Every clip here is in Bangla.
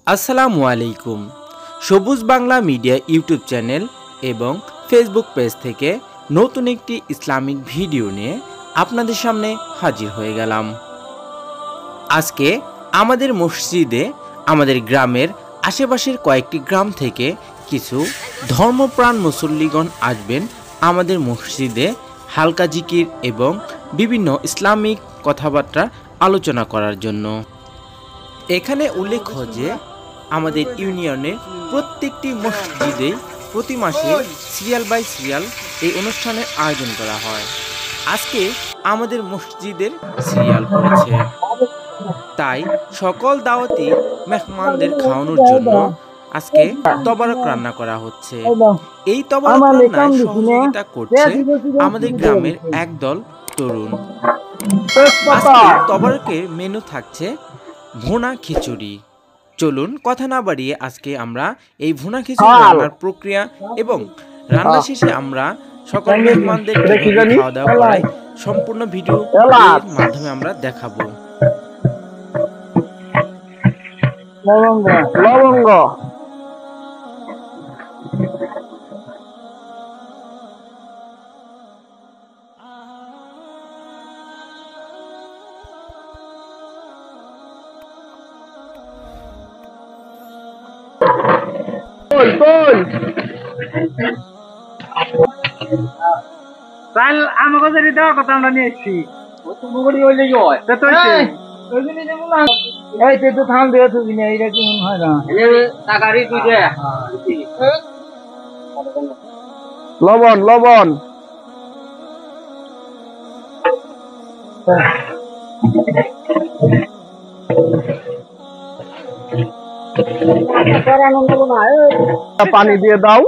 আসসালামু আলাইকুম। সবুজ বাংলা মিডিয়া ইউটিউব চ্যানেল এবং ফেসবুক পেজ থেকে নতুন একটি ইসলামিক ভিডিও নিয়ে আপনাদের সামনে হাজির হয়ে গেলাম। আজকে আমাদের মসজিদে আমাদের গ্রামের আশেপাশের কয়েকটি গ্রাম থেকে কিছু ধর্মপ্রাণ মুসল্লিগণ আসবেন আমাদের মসজিদে হালকা জিকির এবং বিভিন্ন ইসলামিক কথাবার্তা আলোচনা করার জন্য। এখানে উল্লেখ্য যে আমাদের ইউনিয়নের প্রত্যেকটি মসজিদে প্রতি মাসে সিরিয়াল বাই সিরিয়াল এই অনুষ্ঠানের আয়োজন করা হয়। আজকে আমাদের মসজিদের সিরিয়াল পড়েছে, তাই সকল দাওয়াতি মেহমানদের খাওয়ানোর জন্য আজকে তবারক রান্না করা হচ্ছে। এই তবারক রান্নায় সহযোগিতা করছে আমাদের গ্রামের একদল তরুণ। আজকে তবারকের মেনু থাকছে ভুনা খিচুড়ি। চলুন কথা না বাড়িয়ে আজকে আমরা এই ভুনা খিচুড়ি রান্নার প্রক্রিয়া এবং রান্না শেষে আমরা সকল মেহমানদের খাওয়া দাওয়া করাই সম্পূর্ণ ভিডিও এর মাধ্যমে আমরা দেখাবো। লবঙ্গ চাল আমাকে যদি দেওয়ার কথা আমরা নিয়ে এসছি লবণ লবণ পানি দিয়ে দাও।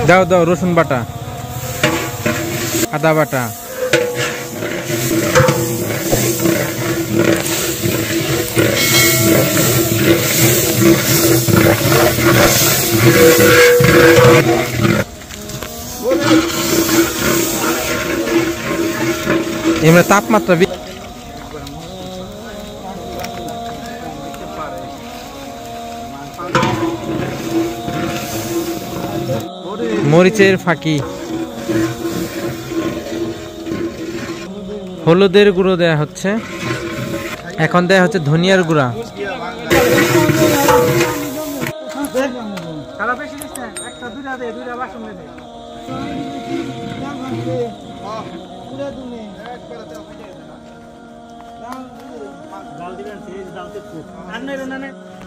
দাও দাও রসুন বাটা, আদা বাটা, এমনি তাপমাত্রা মরিচের ফাঁকি, হলুদের গুঁড়ো দেয়া হচ্ছে, এখন দেয়া হচ্ছে ধনিয়ার গুঁড়া।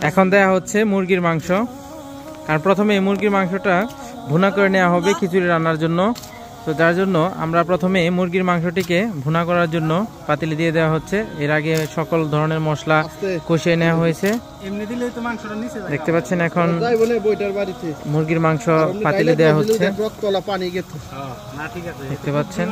এখন দেয়া হচ্ছে মুরগির মাংস, কারণ প্রথমে এই মুরগির মাংসটা ভুনা করে নেওয়া হবে খিচুড়ি রান্নার জন্য। তো যার জন্য আমরা প্রথমে মুরগির মাংসটিকে ভুনা করার জন্য পাতিলে দিয়ে দেওয়া হচ্ছে। এর আগে সকল ধরনের মশলা কষিয়ে নেওয়া হয়েছে। দেখতে পাচ্ছেন এখন মুরগির মাংস পাতিলে দেওয়া হচ্ছে, দেখতে পাচ্ছেন।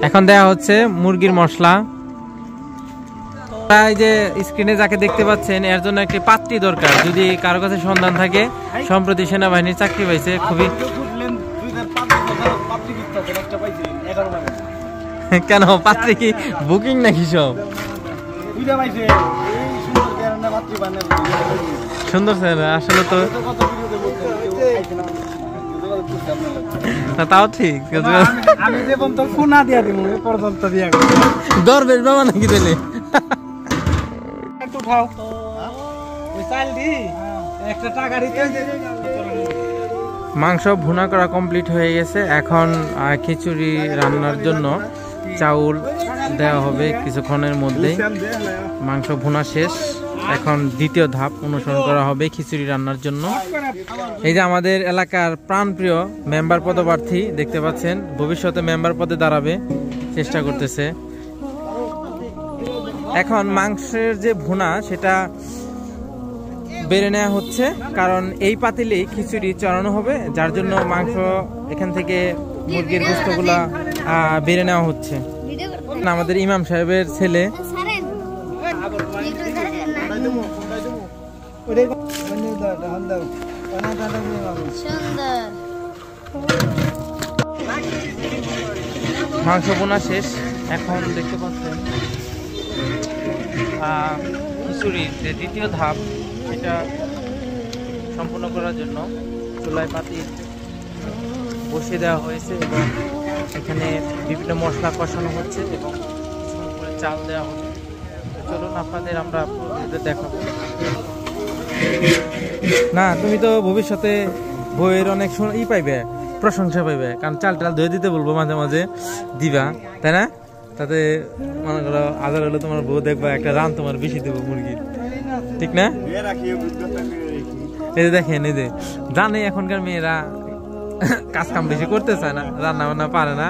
এখন দেয়া হচ্ছে মুরগির মশলা। এই যে স্ক্রিনে যাকে দেখতে পাচ্ছেন এর জন্য একটি পাত্রী দরকার, যদি কারো কাছে সন্ধান থাকে। সম্প্রতি সেনাবাহিনীর চাকরি পাইছে, খুবই কেন পাত্রী কি বুকিং নাকি সব সুন্দর স্যার? আসলে তো তাও ঠিক, দরবেশ বাবা নাকি দিলে একটা টাকা দিতে মাংস ভুনা করা কমপ্লিট হয়ে গেছে। এখন খিচুড়ি রান্নার জন্য চাউল দেওয়া হবে কিছুক্ষণের মধ্যেই। মাংস ভুনা শেষ, এখন দ্বিতীয় ধাপ অনুসরণ করা হবে খিচুড়ি রান্নার জন্য। এই যে আমাদের এলাকার প্রাণপ্রিয় মেম্বার পদপ্রার্থী দেখতে পাচ্ছেন, ভবিষ্যতে মেম্বার পদে দাঁড়াবে চেষ্টা করতেছে। এখন মাংসের যে ভুনা সেটা বেড়ে নেওয়া হচ্ছে, কারণ এই পাতিলেই খিচুড়ি চড়ানো হবে, যার জন্য মাংস এখান থেকে মুরগির গোস্তগুলা বেড়ে নেওয়া হচ্ছে। আমাদের ইমাম সাহেবের ছেলে মাংস বোনা শেষ। এখন দেখতে পাচ্ছেন খিচুড়ির যে দ্বিতীয় ধাপ সেটা সম্পূর্ণ করার জন্য চুলায় পাতি বসিয়ে দেওয়া হয়েছে এবং এখানে বিভিন্ন মশলা কষানো হচ্ছে এবং করে চাল দেওয়া হচ্ছে। চলুন আপনাদের আমরা দেখাবো। না, তুমি তো ভবিষ্যতে বইয়ের অনেক পাইবে, প্রশংসা পাইবে, কারণ চাল টাল ধুয়ে দিতে বলবো, মাঝে মাঝে দিবা, তাই না? তাতে মনে করো আজার হলে তোমার বউ দেখবা একটা রান তোমার বেশি দেবো মুরগির, ঠিক না? এই যে দেখেন, এই যে জানে এখনকার মেয়েরা কাজ কাম বেশি করতে চায় না, রান্না বান্না পারে না,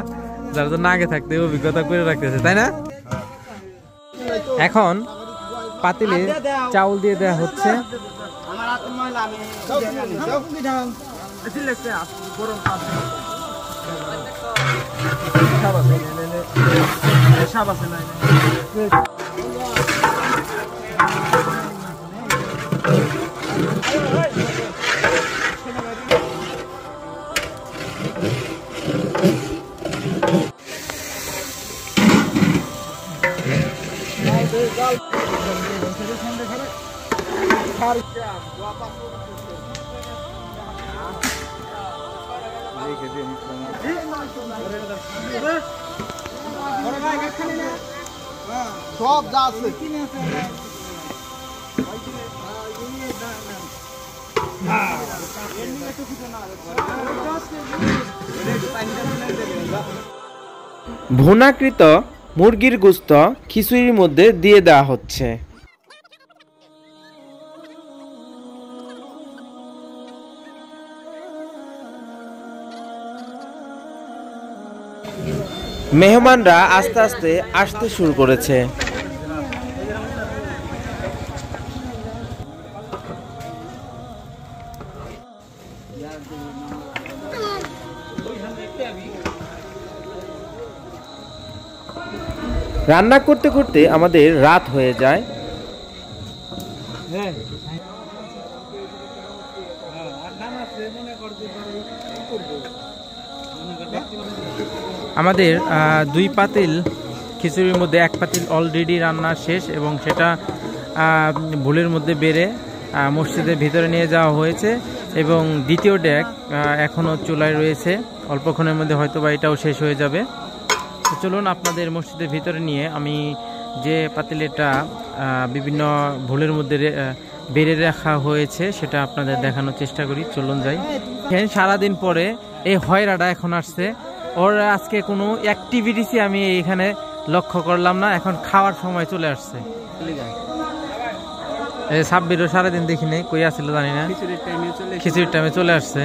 যার জন্য আগে থাকতে অভিজ্ঞতা করে রাখতেছে, তাই না? এখন পাতিলে চাউল দিয়ে দেওয়া হচ্ছে। সব যা আছে ভুনাকৃত মুরগির গোস্ত খিচুড়ির মধ্যে দিয়ে দেওয়া হচ্ছে। মেহমানরা আস্তে আস্তে আসতে শুরু করেছে। রান্না করতে করতে আমাদের রাত হয়ে যায়। আমাদের দুই পাতিল খিচুড়ির মধ্যে এক পাতিল অলরেডি রান্না শেষ এবং সেটা ভুলের মধ্যে বেড়ে মসজিদের ভিতরে নিয়ে যাওয়া হয়েছে এবং দ্বিতীয় ডেক এখনও চুলায় রয়েছে, অল্পক্ষণের মধ্যে হয়তো বা এটাও শেষ হয়ে যাবে। তো চলুন আপনাদের মসজিদের ভিতরে নিয়ে আমি যে পাতিলেটা বিভিন্ন ভুলের মধ্যে বেড়ে রাখা হয়েছে সেটা আপনাদের দেখানোর চেষ্টা করি। চলুন যাই। সারাদিন পরে এই হয়রাটা এখন আসছে, ওর আজকে কোনো অ্যাক্টিভিটিসই আমি এখানে লক্ষ্য করলাম না, এখন খাওয়ার সময় চলে আসছে। সাব্বিরও সারাদিন দেখি নেই, কই আসছিল জানি না, খিচুড়ির টাইমে চলে আসছে।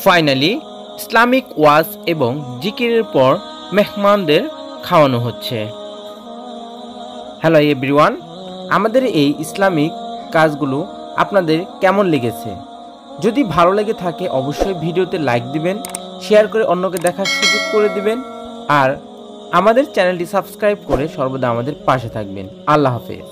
ফাইনালি ইসলামিক ওয়াজ এবং জিকিরের পর মেহমানদের খাওয়ানো হচ্ছে। হ্যালো এভরিওয়ান, আমাদের এই ইসলামিক কাজগুলো আপনাদের কেমন লেগেছে? যদি ভালো লেগে থাকে অবশ্যই ভিডিওতে লাইক দিবেন, শেয়ার করে অন্যকে দেখার সুযোগ করে দিবেন, আর আমাদের চ্যানেলটি সাবস্ক্রাইব করে সর্বদা আমাদের পাশে থাকবেন। আল্লাহ হাফেজ।